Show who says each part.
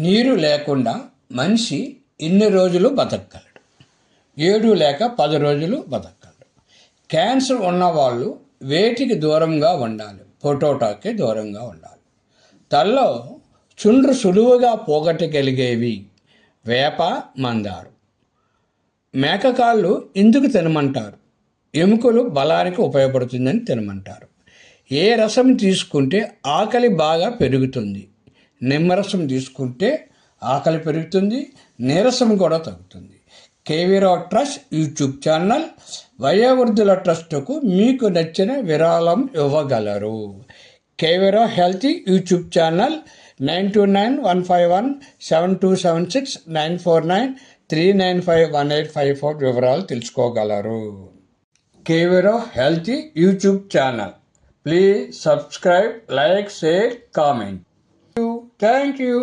Speaker 1: నీరు లేకుండా మనిషి ఇన్ని రోజులు బతకగలడు. 7 లేక 10 రోజులు బతకగలడు. క్యాన్సర్ ఉన్నవాళ్ళు వేటికి దూరంగా ఉండాలి? పొటాటోకి దూరంగా ఉండాలి. తలలో చుండ్రు సులువుగా పోగొట్టగలిగేవి వేప, మందారం. మేకకాళ్ళు ఎందుకు తినమంటారు? ఎముకలు బలానికి ఉపయోగపడుతుందని తినమంటారు. ఏ రసం తీసుకుంటే ఆకలి బాగా పెరుగుతుంది? నిమ్మరసం తీసుకుంటే ఆకలి పెరుగుతుంది, నీరసం కూడా తగ్గుతుంది. కేవీరావు ట్రస్ట్ యూట్యూబ్ ఛానల్ వయోవృద్ధుల ట్రస్టుకు మీకు నచ్చిన విరాళం ఇవ్వగలరు. కేవీరావు హెల్తీ యూట్యూబ్ ఛానల్ 9291517276 949395185 వివరాలు తెలుసుకోగలరు. KV Rao healthy YouTube channel. Please subscribe, like, share, comment. Thank you.